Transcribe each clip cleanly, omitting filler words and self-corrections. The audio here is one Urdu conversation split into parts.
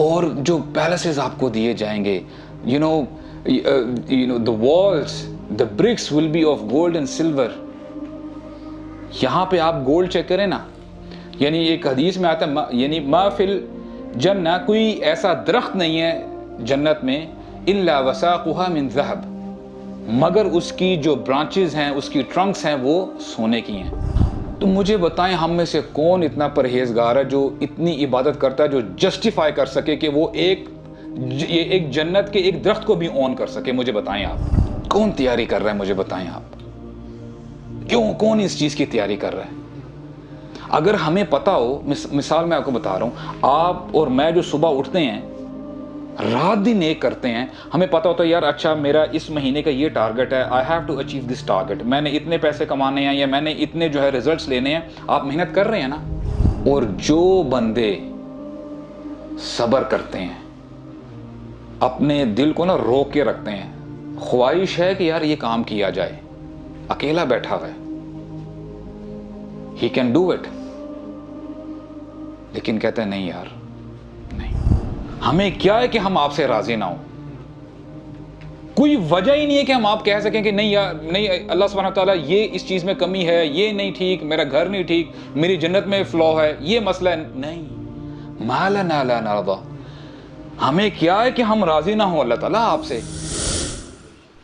اور جو پیلسز آپ کو دیے جائیں گے, you know the walls, the bricks will be of gold and silver. یہاں پہ آپ گولڈ چیک کریں نا, یعنی ایک حدیث میں آتا ہے یعنی ما فی الجنہ, کوئی ایسا درخت نہیں ہے جنت میں الا وساقها من ذهب, مگر اس کی جو برانچز ہیں, اس کی ٹرنکس ہیں, وہ سونے کی ہیں. تو مجھے بتائیں ہم میں سے کون اتنا پرہیزگار ہے جو اتنی عبادت کرتا ہے جو جسٹیفائی کر سکے کہ وہ ایک جنت کے ایک درخت کو بھی اون کر سکے؟ مجھے بتائیں آپ کون تیاری کر رہا ہے؟ مجھے بتائیں آپ کون اس چیز کی تیاری کر رہا ہے؟ اگر ہمیں پتا ہو, مثال میں آپ کو بتا رہا ہوں, آپ اور میں جو صبح اٹھتے ہیں رات دن ایک کرتے ہیں, ہمیں پتا ہوتا ہے یار اچھا میرا اس مہینے کا یہ ٹارگٹ ہے, I have to achieve this target, میں نے اتنے پیسے کمانے ہیں یا میں نے اتنے جو ہے ریزلٹس لینے ہیں. آپ محنت کر رہے ہیں نا. اور جو بندے صبر کرتے ہیں, اپنے دل کو نا روک کے رکھتے ہیں, خواہش ہے کہ یار یہ کام کیا جائے, اکیلا بیٹھا ہوا ہے, ہی کین ڈو اٹ, لیکن کہتے ہیں نہیں یار نہیں, ہمیں کیا ہے کہ ہم آپ سے راضی نہ ہوں. کوئی وجہ ہی نہیں ہے کہ ہم آپ کہہ سکیں کہ نہیں یار نہیں, اللہ سبحانہ وتعالیٰ یہ اس چیز میں کمی ہے, یہ نہیں ٹھیک, میرا گھر نہیں ٹھیک, میری جنت میں فلو ہے, یہ مسئلہ ہے. نہیں, ما لنا لا نرضى, ہمیں کیا ہے کہ ہم راضی نہ ہوں اللہ تعالیٰ آپ سے.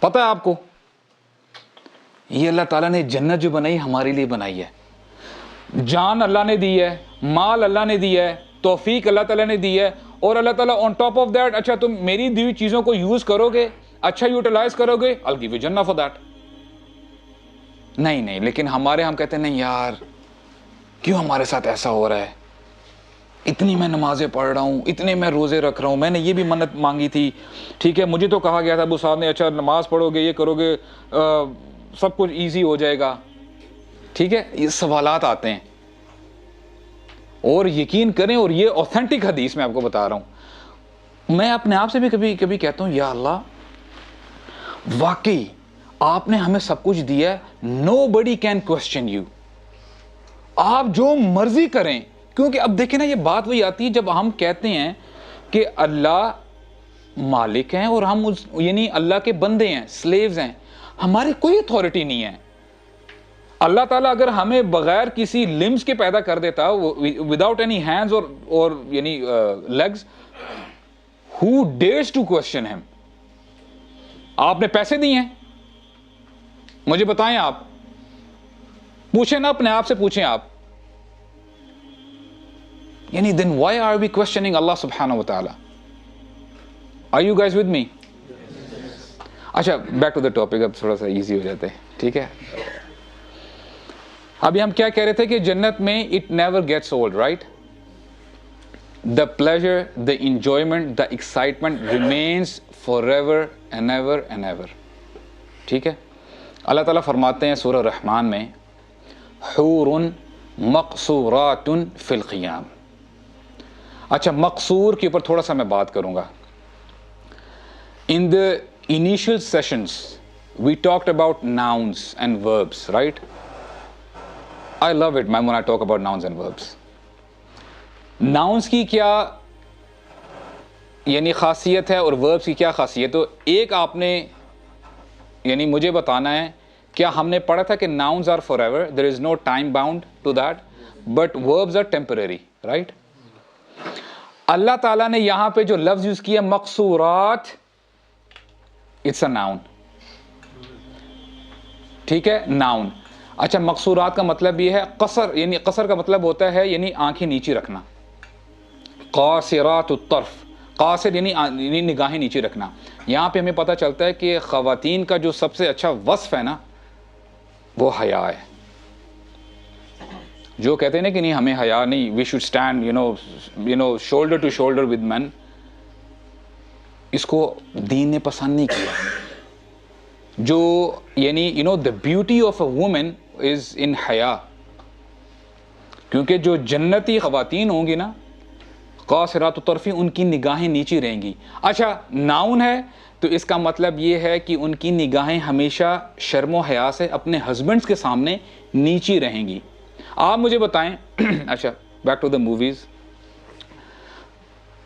پتہ ہے آپ کو یہ اللہ تعالیٰ نے جنت جو بنائی ہمارے لیے بنائی ہے. جان اللہ نے دی ہے, مال اللہ نے دی ہے, توفیق اللہ تعالیٰ نے دی ہے, اور اللہ تعالیٰ on top of that اچھا تم میری دی ہوئی چیزوں کو یوز کرو گے, اچھا یوٹیلائز کرو گے, I'll give you Jannah for that. نہیں, لیکن ہم کہتے ہیں نہیں یار کیوں ہمارے ساتھ ایسا ہو رہا ہے, اتنی میں نمازیں پڑھ رہا ہوں, اتنے میں روزے رکھ رہا ہوں, میں نے یہ بھی منت مانگی تھی, ٹھیک ہے مجھے تو کہا گیا تھا ابو صاحب نے اچھا نماز پڑھو گے, یہ کرو گے, سب کچھ ایزی ہو جائے گا. ٹھیک ہے, یہ سوالات آتے ہیں. اور یقین کریں, اور یہ اوتھینٹک حدیث میں آپ کو بتا رہا ہوں, میں اپنے آپ سے بھی کبھی کبھی کہتا ہوں یا اللہ واقعی آپ نے ہمیں سب کچھ دیا ہے, nobody can question you, آپ جو مرضی کریں. کیونکہ اب دیکھیں نا, یہ بات وہی آتی ہے جب ہم کہتے ہیں کہ اللہ مالک ہیں اور ہم یعنی اللہ کے بندے ہیں, سلیوز ہیں, ہماری کوئی اتھارٹی نہیں ہے. اللہ تعالیٰ اگر ہمیں بغیر کسی لمز کے پیدا کر دیتا, وداؤٹ اینی ہینڈز اور یعنی legs, who dares to question him. آپ نے پیسے دیے ہیں, مجھے بتائیں, آپ پوچھیں نا اپنے آپ سے, پوچھیں آپ, یعنی then why are we questioning Allah subhanahu wa ta'ala? Are you guys with me? اچھا back to the topic, اب تھوڑا سا ایزی ہو جاتے ہیں. ٹھیک ہے, ابھی ہم کیا کہہ رہے تھے کہ جنت میں it never gets old, right? The pleasure, the enjoyment, the excitement remains forever and ever and ever. ٹھیک ہے, اللہ تعالیٰ فرماتے ہیں سورہ رحمان میں, حور مقصورات فی الخیام. اچھا, مقصور کے اوپر تھوڑا سا میں بات کروں گا. In the initial sessions we talked about nouns and verbs, right? I love it man when I talk about nouns and verbs. Nouns کی کیا یعنی خاصیت ہے اور verbs کی کیا خاصیت؟ تو ایک آپ نے یعنی مجھے بتانا ہے, کیا ہم نے پڑھا تھا کہ nouns are forever, there is no time bound to that, but verbs are temporary, right? اللہ تعالیٰ نے یہاں پہ جو لفظ یوز کیا مقصورات, اٹس اے ناؤن. ٹھیک ہے, ناؤن. اچھا, مقصورات کا مطلب یہ ہے قصر, یعنی قصر کا مطلب ہوتا ہے یعنی آنکھیں نیچے رکھنا. قاصرات الطرف, قاصر یعنی نگاہیں نیچے رکھنا. یہاں پہ ہمیں پتہ چلتا ہے کہ خواتین کا جو سب سے اچھا وصف ہے نا وہ حیا ہے. جو کہتے ہیں نا کہ نہیں ہمیں حیا نہیں, we should stand you know shoulder to shoulder with men, اس کو دین نے پسند نہیں کیا. جو یعنی the beauty of a woman is in حیا, کیونکہ جو جنتی خواتین ہوں گی نا قاصرات الطرف, ان کی نگاہیں نیچی رہیں گی. اچھا, ناؤن ہے تو اس کا مطلب یہ ہے کہ ان کی نگاہیں ہمیشہ شرم و حیا سے اپنے ہسبینڈز کے سامنے نیچی رہیں گی. آپ مجھے بتائیں, اچھا back to the movies,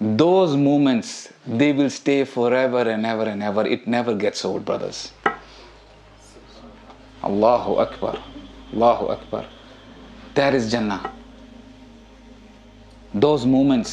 those moments they will stay forever and ever and ever, it never gets old brothers. Allahu Akbar, Allahu Akbar, that is Jannah. Those moments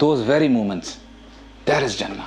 those very moments, that is Jannah.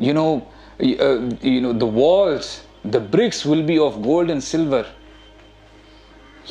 you know the walls, the bricks will be of gold and silver.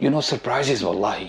It surprises wallahi।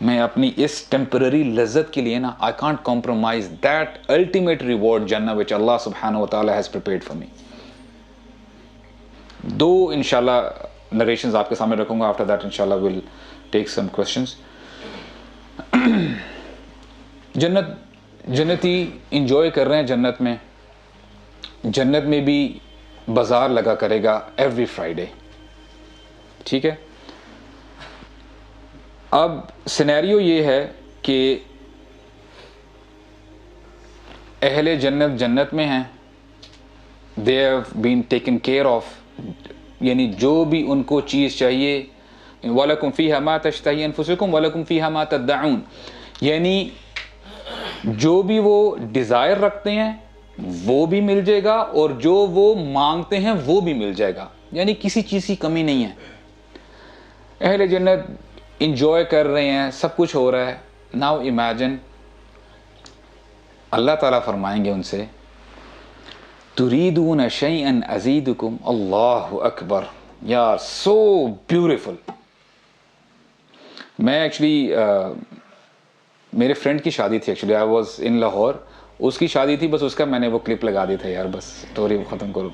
میں اپنی اس ٹیمپرری لذت کے لیے نا I can't compromise that ultimate reward جنہ which Allah subhanahu wa ta'ala has prepared for me. دو انشاءاللہ نریشنز آپ کے سامنے رکھوں گا. after that انشاءاللہ we'll take some questions. جنتی انجوائے کر رہے ہیں جنت میں. جنت میں بھی بازار لگا کرے گا ایوری فرائیڈے. ٹھیک ہے. اب سینیریو یہ ہے کہ اہل جنت جنت میں ہیں. they have been taken care of, یعنی جو بھی ان کو چیز چاہیے. وَلَكُمْ فِيهَا مَا تَشْتَهِي أَنفُسُكُمْ وَلَكُمْ فِيهَا مَا تَدَّعُونَ, یعنی جو بھی وہ ڈیزائر رکھتے ہیں وہ بھی مل جائے گا اور جو وہ مانگتے ہیں وہ بھی مل جائے گا, یعنی کسی چیز کی کمی نہیں ہے. اہل جنت انجوائے کر رہے ہیں, سب کچھ ہو رہا ہے. ناؤ امیجن, اللہ تعالیٰ فرمائیں گے ان سے تُرِيدُونَ شَيْئًا أَزِيدُكُمْ. اللہ اکبر یار, سو بیوٹیفل. میں ایکچولی میرے فرینڈ کی شادی تھی, actually I was in Lahore. اس کی شادی تھی, بس اس کا میں نے وہ کلپ لگا دی تھا یار, بس اسٹوری ختم کرو.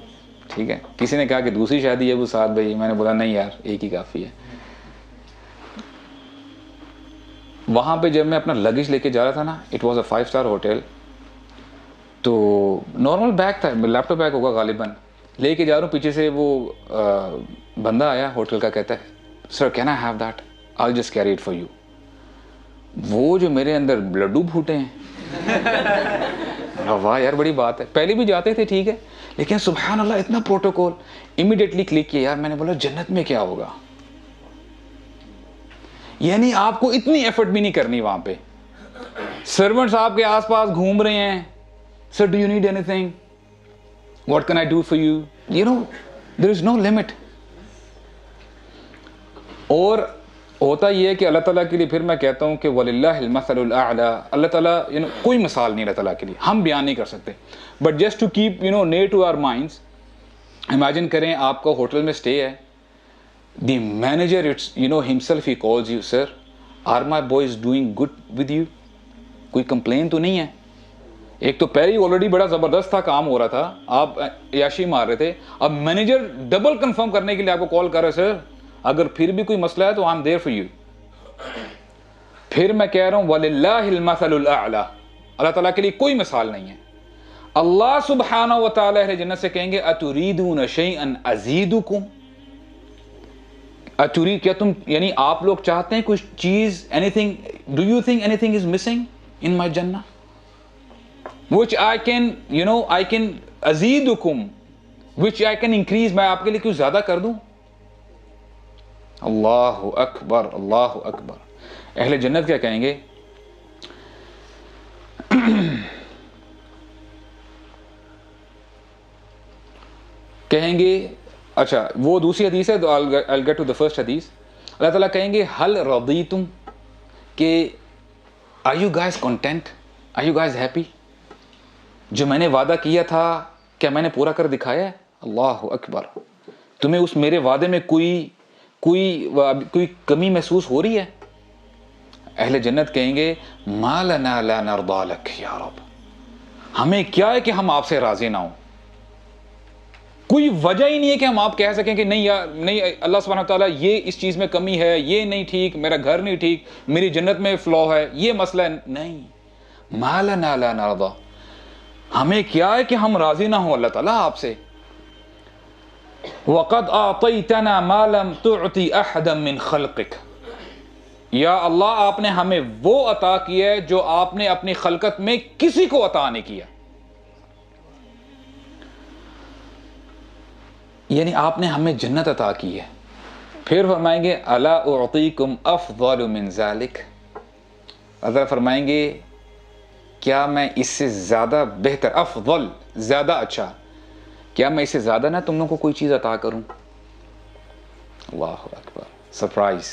ٹھیک ہے. کسی نے کہا کہ دوسری شادی ہے وہ ساتھ بھائی, میں نے بولا نہیں یار ایک ہی کافی ہے. وہاں پہ جب میں اپنا لگیج لے کے جا رہا تھا نا, it was a 5 star hotel, تو نارمل بیگ تھا, لیپ ٹاپ بیگ ہوگا غالباً, لے کے جا رہا ہوں. پیچھے سے وہ بندہ آیا ہوٹل کا, کہتا ہے sir can I have that, I just carry it for you. وہ جو میرے اندر بلڈو پھوٹے ہیں. واہ یار بڑی بات ہے. پہلے بھی جاتے تھے ٹھیک ہے, لیکن سبحان اللہ اتنا پروٹوکول. امیڈیٹلی کلک کیا یار, میں نے بولا جنت میں کیا ہوگا, یعنی آپ کو اتنی ایفرٹ بھی نہیں کرنی وہاں پہ. سرونٹس آپ کے آس پاس گھوم رہے ہیں, sir do you need anything, what can I do for you, you know there is no limit. اور ہوتا یہ ہے کہ اللہ تعالیٰ کے لیے پھر میں کہتا ہوں کہ وَلِلَّهِ الْمَثَلُ الْأَعْلَى, اللہ تعالیٰ کوئی مثال نہیں اللہ تعالیٰ کے لیے, ہم بیان نہیں کر سکتے. But just to keep near to our minds, imagine کریں آپ کا ہوٹل میں اسٹے ہے. The manager himself he calls you, sir are my boys doing good with you, کوئی کمپلین تو نہیں ہے. ایک تو پہلے ہی آلریڈی بڑا زبردست تھا, کام ہو رہا تھا, آپ عیاشی مار رہے تھے. اب مینیجر ڈبل کنفرم کرنے کے لیے آپ کو کال کر رہے, سر اگر پھر بھی کوئی مسئلہ ہے تو I'm there for you. پھر میں کہہ رہا ہوں وَلِلَّهِ الْمَثَلُ الْأَعْلَى, اللہ تعالیٰ کے لیے کوئی مثال نہیں ہے. اللہ سبحانہ و تعالیٰ اہل جنت سے کہیں گے أَتُرِيدُونَ شَيْئًا أَزِيدُكُمْ, کیا تم, یعنی آپ لوگ چاہتے ہیں کچھ چیز, anything, do you think anything is missing in my Jannah which I can I can أَزِيدُكُمْ, which I can increase, میں آپ کے لیے کچھ زیادہ کر دوں. اللہ اکبر اللہ اکبر. اہل جنت کیا کہیں گے, کہیں گے, اچھا وہ دوسری حدیث ہے, تو I'll get to the first حدیث. اللہ تعالیٰ کہیں گے ہل رضیتم, کہ are you guys content, are you guys happy, جو میں نے وعدہ کیا تھا کیا میں نے پورا کر دکھایا ہے. اللہ اکبر. تمہیں اس میرے وعدے میں کوئی کمی محسوس ہو رہی ہے. اہل جنت کہیں گے ما لنا لا نرضى لك یا رب, ہمیں کیا ہے کہ ہم آپ سے راضی نہ ہوں. کوئی وجہ ہی نہیں ہے کہ ہم آپ کہہ سکیں کہ نہیں اللہ سبحانہ وتعالیٰ یہ اس چیز میں کمی ہے, یہ نہیں ٹھیک, میرا گھر نہیں ٹھیک, میری جنت میں فلو ہے, یہ مسئلہ ہے. نہیں, ما لنا لا نرضى, ہمیں کیا ہے کہ ہم راضی نہ ہوں اللہ تعالیٰ آپ سے. وَقَدْ أَعْطَيْتَنَا مَا لَمْ تُعْطِ أَحَدًا مِّنْ خَلْقِكَ, یا اللہ آپ نے ہمیں وہ عطا کیا ہے جو آپ نے اپنی خلقت میں کسی کو عطا نہیں کیا. یعنی آپ نے ہمیں جنت عطا کی ہے. پھر فرمائیں گے الا اعطیکم افضل من ذلک, اللہ فرمائیں گے کیا میں اس سے زیادہ بہتر, افضل زیادہ اچھا, کیا میں اس سے زیادہ نہ تم لوگوں کو کوئی چیز عطا کروں. اللہ اکبر. سرپرائز.